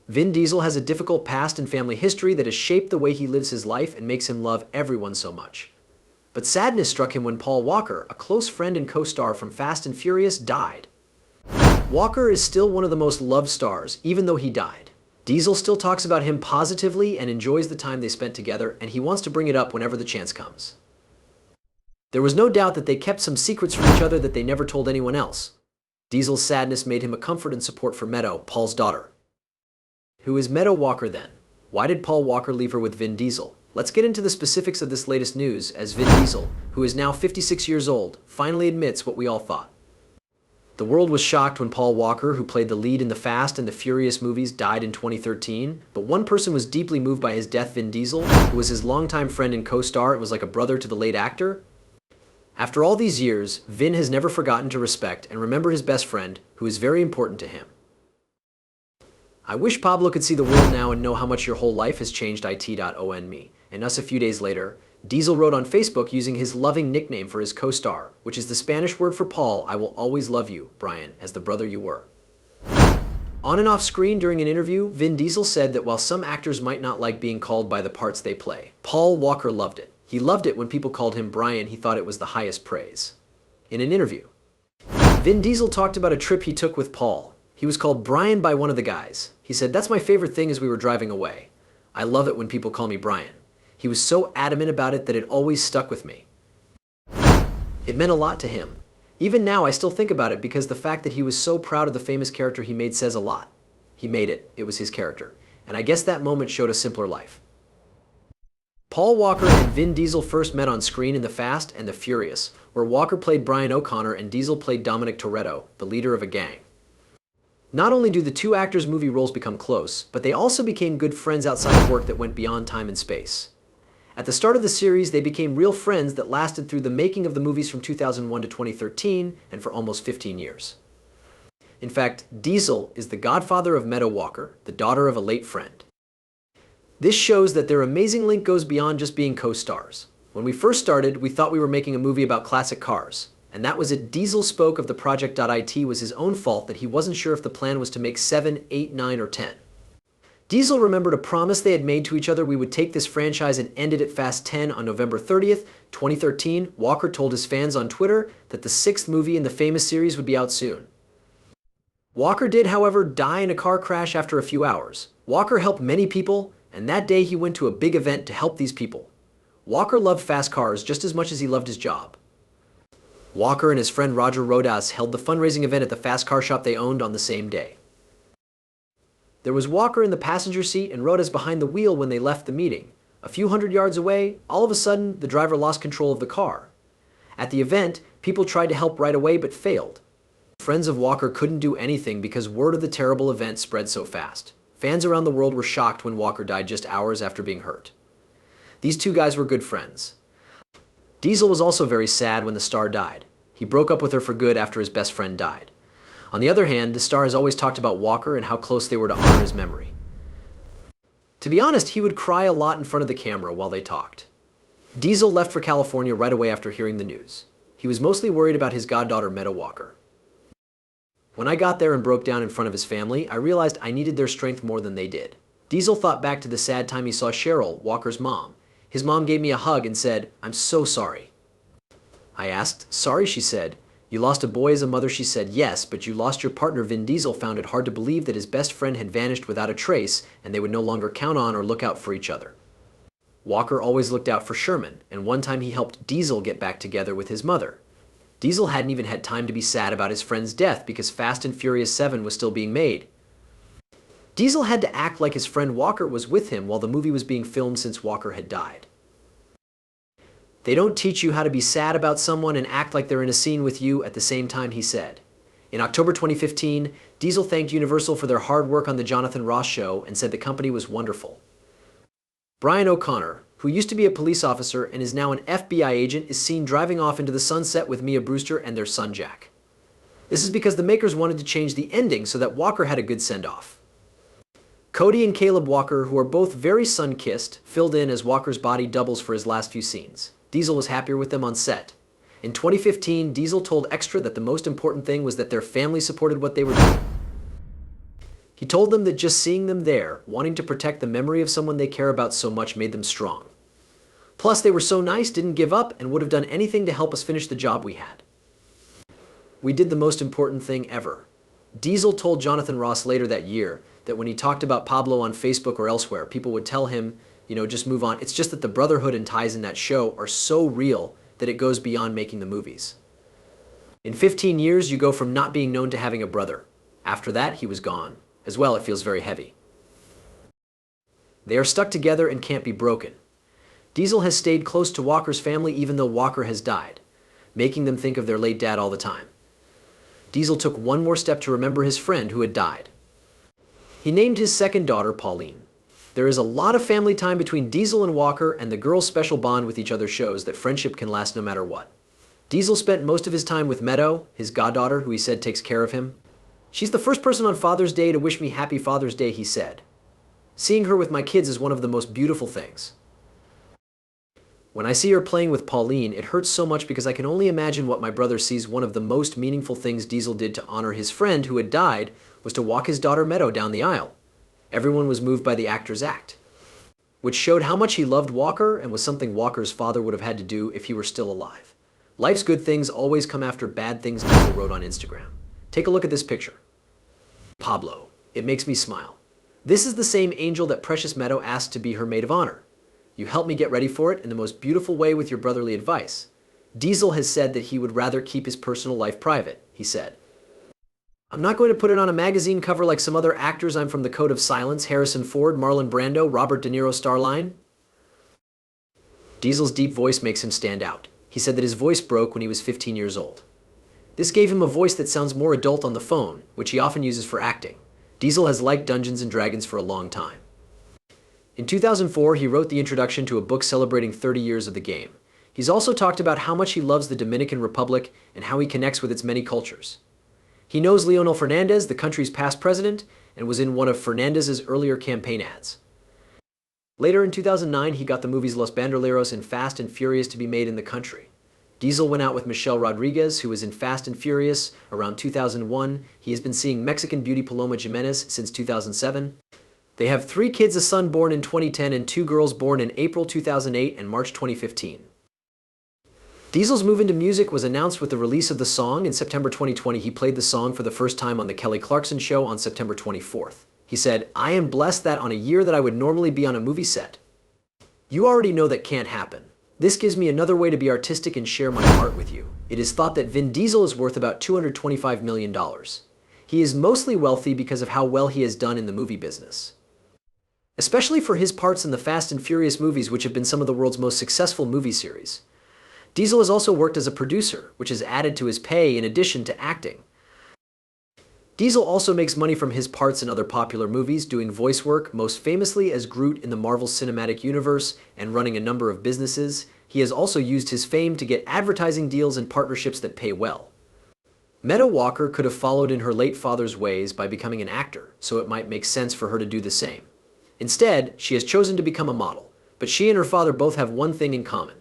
Vin Diesel has a difficult past and family history that has shaped the way he lives his life and makes him love everyone so much. But sadness struck him when Paul Walker, a close friend and co-star from Fast and Furious, died. Walker is still one of the most loved stars, even though he died. Diesel still talks about him positively and enjoys the time they spent together, and he wants to bring it up whenever the chance comes. There was no doubt that they kept some secrets from each other that they never told anyone else. Diesel's sadness made him a comfort and support for Meadow, Paul's daughter. Who is Meadow Walker then? Why did Paul Walker leave her with Vin Diesel? Let's get into the specifics of this latest news as Vin Diesel, who is now 56 years old, finally admits what we all thought. The world was shocked when Paul Walker, who played the lead in the Fast and the Furious movies, died in 2013, but one person was deeply moved by his death. Vin Diesel, who was his longtime friend and co-star. It was like a brother to the late actor. After all these years, Vin has never forgotten to respect and remember his best friend, who is very important to him. I wish Pablo could see the world now and know how much your whole life has changed. It.on me. And us a few days later, Diesel wrote on Facebook using his loving nickname for his co-star, which is the Spanish word for Paul. I will always love you, Brian, as the brother you were. On and off screen during an interview, Vin Diesel said that while some actors might not like being called by the parts they play, Paul Walker loved it. He loved it when people called him Brian. He thought it was the highest praise. In an interview, Vin Diesel talked about a trip he took with Paul. He was called Brian by one of the guys. He said, "That's my favorite thing as we were driving away. I love it when people call me Brian." He was so adamant about it that it always stuck with me. It meant a lot to him. Even now, I still think about it because the fact that he was so proud of the famous character he made says a lot. He made it. It was his character. And I guess that moment showed a simpler life. Paul Walker and Vin Diesel first met on screen in The Fast and the Furious, where Walker played Brian O'Connor and Diesel played Dominic Toretto, the leader of a gang. Not only do the two actors' movie roles become close, but they also became good friends outside of work that went beyond time and space. At the start of the series, they became real friends that lasted through the making of the movies from 2001 to 2013 and for almost 15 years. In fact, Diesel is the godfather of Meadow Walker, the daughter of a late friend. This shows that their amazing link goes beyond just being co-stars. When we first started, we thought we were making a movie about classic cars, and that was it. Diesel spoke of the project.it was his own fault, that he wasn't sure if the plan was to make 7, 8, 9, or 10. Diesel remembered a promise they had made to each other: we would take this franchise and end it at Fast 10 on November 30th, 2013. Walker told his fans on Twitter that the 6th movie in the famous series would be out soon. Walker did, however, die in a car crash after a few hours. Walker helped many people, and that day he went to a big event to help these people. Walker loved fast cars just as much as he loved his job. Walker and his friend Roger Rodas held the fundraising event at the fast car shop they owned on the same day. There was Walker in the passenger seat and Rodas behind the wheel when they left the meeting. A few hundred yards away, all of a sudden, the driver lost control of the car. At the event, people tried to help right away but failed. Friends of Walker couldn't do anything because word of the terrible event spread so fast. Fans around the world were shocked when Walker died just hours after being hurt. These two guys were good friends. Diesel was also very sad when the star died. He broke up with her for good after his best friend died. On the other hand, the star has always talked about Walker and how close they were to honor his memory. To be honest, he would cry a lot in front of the camera while they talked. Diesel left for California right away after hearing the news. He was mostly worried about his goddaughter, Meadow Walker. When I got there and broke down in front of his family, I realized I needed their strength more than they did. Diesel thought back to the sad time he saw Cheryl, Walker's mom. His mom gave me a hug and said, "I'm so sorry." I asked. "Sorry?" she said. "You lost a boy as a mother?" She said, "Yes, but you lost your partner." Vin Diesel found it hard to believe that his best friend had vanished without a trace and they would no longer count on or look out for each other. Walker always looked out for Sherman, and one time he helped Diesel get back together with his mother. Diesel hadn't even had time to be sad about his friend's death because Fast and Furious 7 was still being made. Diesel had to act like his friend Walker was with him while the movie was being filmed since Walker had died. They don't teach you how to be sad about someone and act like they're in a scene with you at the same time, he said. In October 2015, Diesel thanked Universal for their hard work on the Jonathan Ross show and said the company was wonderful. Brian O'Connor, who used to be a police officer and is now an FBI agent, is seen driving off into the sunset with Mia Brewster and their son Jack. This is because the makers wanted to change the ending so that Walker had a good send-off. Cody and Caleb Walker, who are both very sun-kissed, filled in as Walker's body doubles for his last few scenes. Diesel was happier with them on set. In 2015, Diesel told Extra that the most important thing was that their family supported what they were doing. He told them that just seeing them there, wanting to protect the memory of someone they care about so much, made them strong. Plus, they were so nice, didn't give up, and would have done anything to help us finish the job we had. We did the most important thing ever. Diesel told Jonathan Ross later that year that when he talked about Pablo on Facebook or elsewhere, people would tell him, just move on. It's just that the brotherhood and ties in that show are so real that it goes beyond making the movies. In 15 years, you go from not being known to having a brother. After that, he was gone. As well, it feels very heavy. They are stuck together and can't be broken. Diesel has stayed close to Walker's family even though Walker has died, making them think of their late dad all the time. Diesel took one more step to remember his friend who had died. He named his second daughter Pauline. There is a lot of family time between Diesel and Walker, and the girls' special bond with each other shows that friendship can last no matter what. Diesel spent most of his time with Meadow, his goddaughter, who he said takes care of him. She's the first person on Father's Day to wish me Happy Father's Day, he said. Seeing her with my kids is one of the most beautiful things. When I see her playing with Pauline, it hurts so much because I can only imagine what my brother sees. One of the most meaningful things Diesel did to honor his friend who had died was to walk his daughter Meadow down the aisle. Everyone was moved by the actor's act, which showed how much he loved Walker and was something Walker's father would have had to do if he were still alive. Life's good things always come after bad things, Diesel wrote on Instagram. Take a look at this picture. Pablo. It makes me smile. This is the same angel that Precious Meadow asked to be her maid of honor. You helped me get ready for it in the most beautiful way with your brotherly advice. Diesel has said that he would rather keep his personal life private, he said. I'm not going to put it on a magazine cover like some other actors. I'm from the Code of Silence, Harrison Ford, Marlon Brando, Robert De Niro starline. Diesel's deep voice makes him stand out. He said that his voice broke when he was 15 years old. This gave him a voice that sounds more adult on the phone, which he often uses for acting. Diesel has liked Dungeons & Dragons for a long time. In 2004, he wrote the introduction to a book celebrating 30 years of the game. He's also talked about how much he loves the Dominican Republic and how he connects with its many cultures. He knows Leonel Fernandez, the country's past president, and was in one of Fernandez's earlier campaign ads. Later in 2009, he got the movies Los Bandoleros and Fast and Furious to be made in the country. Diesel went out with Michelle Rodriguez, who was in Fast and Furious around 2001. He has been seeing Mexican beauty Paloma Jimenez since 2007. They have 3 kids, a son born in 2010 and 2 girls born in April 2008 and March 2015. Diesel's move into music was announced with the release of the song. In September 2020, he played the song for the first time on The Kelly Clarkson Show on September 24th. He said, "I am blessed that on a year that I would normally be on a movie set. You already know that can't happen. This gives me another way to be artistic and share my art with you. It is thought that Vin Diesel is worth about $225 million. He is mostly wealthy because of how well he has done in the movie business, especially for his parts in the Fast and Furious movies, which have been some of the world's most successful movie series. Diesel has also worked as a producer, which has added to his pay in addition to acting. Diesel also makes money from his parts in other popular movies, doing voice work, most famously as Groot in the Marvel Cinematic Universe and running a number of businesses. He has also used his fame to get advertising deals and partnerships that pay well. Meadow Walker could have followed in her late father's ways by becoming an actor, so it might make sense for her to do the same. Instead, she has chosen to become a model, but she and her father both have one thing in common.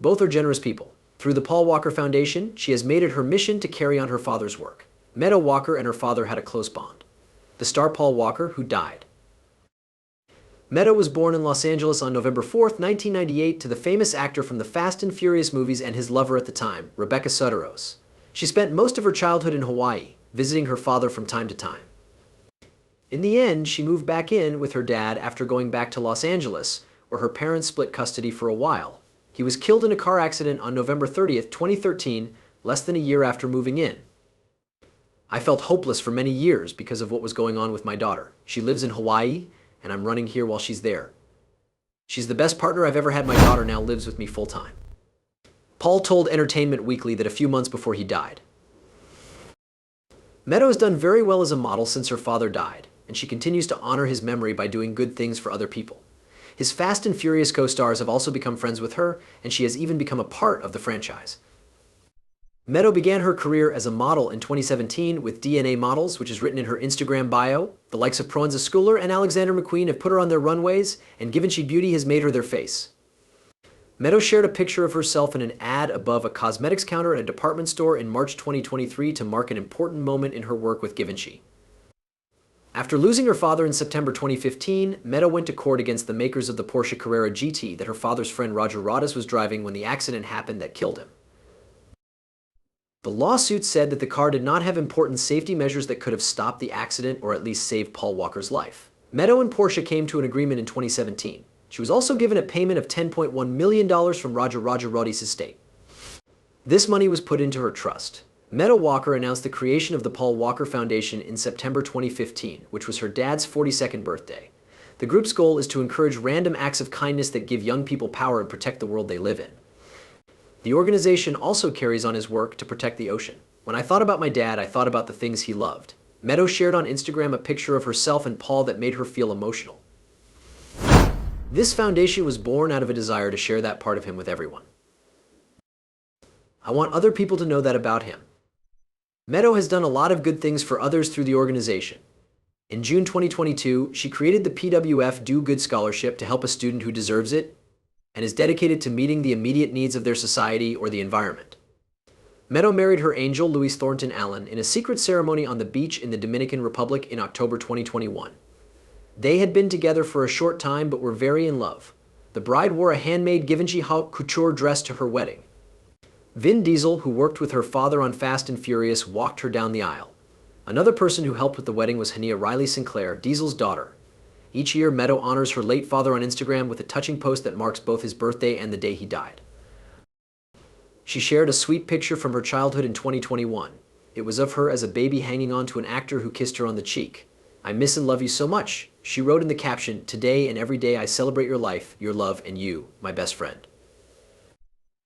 Both are generous people. Through the Paul Walker Foundation, she has made it her mission to carry on her father's work. Meadow Walker and her father had a close bond. The star Paul Walker, who died. Meadow was born in Los Angeles on November 4th, 1998, to the famous actor from the Fast and Furious movies and his lover at the time, Rebecca Suderos. She spent most of her childhood in Hawaii, visiting her father from time to time. In the end, she moved back in with her dad after going back to Los Angeles, where her parents split custody for a while. He was killed in a car accident on November 30th, 2013, less than a year after moving in. I felt hopeless for many years because of what was going on with my daughter. She lives in Hawaii, and I'm running here while she's there. She's the best partner I've ever had. My daughter now lives with me full-time. Paul told Entertainment Weekly that a few months before he died. Meadow has done very well as a model since her father died, and she continues to honor his memory by doing good things for other people. His Fast and Furious co-stars have also become friends with her, and she has even become a part of the franchise. Meadow began her career as a model in 2017 with DNA Models, which is written in her Instagram bio. The likes of Proenza Schouler and Alexander McQueen have put her on their runways, and Givenchy Beauty has made her their face. Meadow shared a picture of herself in an ad above a cosmetics counter at a department store in March 2023 to mark an important moment in her work with Givenchy. After losing her father in September 2015, Meadow went to court against the makers of the Porsche Carrera GT that her father's friend Roger Rodas was driving when the accident happened that killed him. The lawsuit said that the car did not have important safety measures that could have stopped the accident or at least saved Paul Walker's life. Meadow and Porsche came to an agreement in 2017. She was also given a payment of $10.1 million from Roger Rodas' estate. This money was put into her trust. Meadow Walker announced the creation of the Paul Walker Foundation in September 2015, which was her dad's 42nd birthday. The group's goal is to encourage random acts of kindness that give young people power and protect the world they live in. The organization also carries on his work to protect the ocean. When I thought about my dad, I thought about the things he loved. Meadow shared on Instagram a picture of herself and Paul that made her feel emotional. This foundation was born out of a desire to share that part of him with everyone. I want other people to know that about him. Meadow has done a lot of good things for others through the organization. In June 2022, she created the PWF Do Good Scholarship to help a student who deserves it and is dedicated to meeting the immediate needs of their society or the environment. Meadow married her angel, Louise Thornton Allen, in a secret ceremony on the beach in the Dominican Republic in October 2021. They had been together for a short time but were very in love. The bride wore a handmade Givenchy haute couture dress to her wedding. Vin Diesel, who worked with her father on Fast and Furious, walked her down the aisle. Another person who helped with the wedding was Hania Riley Sinclair, Diesel's daughter. Each year, Meadow honors her late father on Instagram with a touching post that marks both his birthday and the day he died. She shared a sweet picture from her childhood in 2021. It was of her as a baby hanging on to an actor who kissed her on the cheek. "I miss and love you so much," she wrote in the caption, "Today and every day I celebrate your life, your love, and you, my best friend."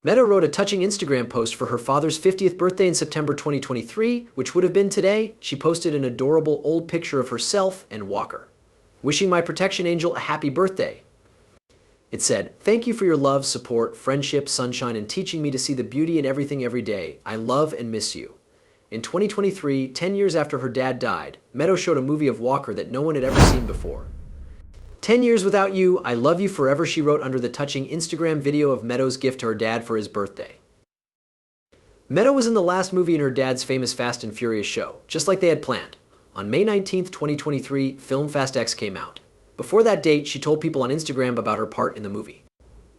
Meadow wrote a touching Instagram post for her father's 50th birthday in September 2023, which would have been today. She posted an adorable old picture of herself and Walker. "Wishing my protection angel a happy birthday." It said, "Thank you for your love, support, friendship, sunshine, and teaching me to see the beauty in everything every day. I love and miss you." In 2023, 10 years after her dad died, Meadow showed a movie of Walker that no one had ever seen before. "10 years without you, I love you forever," she wrote under the touching Instagram video of Meadow's gift to her dad for his birthday. Meadow was in the last movie in her dad's famous Fast and Furious show, just like they had planned. On May 19, 2023, film Fast X came out. Before that date, she told people on Instagram about her part in the movie.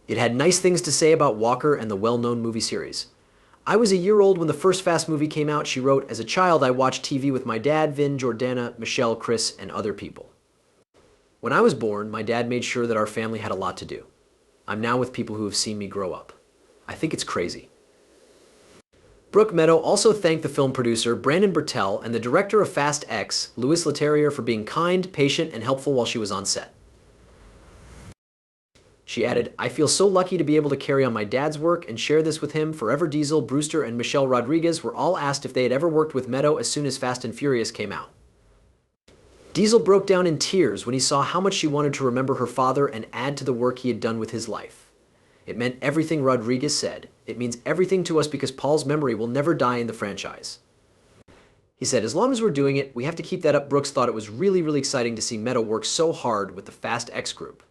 It had nice things to say about Walker and the well-known movie series. "I was a year old when the first Fast movie came out," she wrote. "As a child, I watched TV with my dad, Vin, Jordana, Michelle, Chris, and other people. When I was born, my dad made sure that our family had a lot to do. I'm now with people who have seen me grow up. I think it's crazy." Brooke Meadow also thanked the film producer, Brandon Bertel, and the director of Fast X, Louis Leterrier, for being kind, patient, and helpful while she was on set. She added, "I feel so lucky to be able to carry on my dad's work and share this with him. Forever Diesel, Brewster, and Michelle Rodriguez were all asked if they had ever worked with Meadow as soon as Fast and Furious came out. Diesel broke down in tears when he saw how much she wanted to remember her father and add to the work he had done with his life. It meant everything," Rodriguez said. "It means everything to us because Paul's memory will never die in the franchise." He said, "As long as we're doing it, we have to keep that up." Brooks thought it was really exciting to see Meadow work so hard with the Fast X group.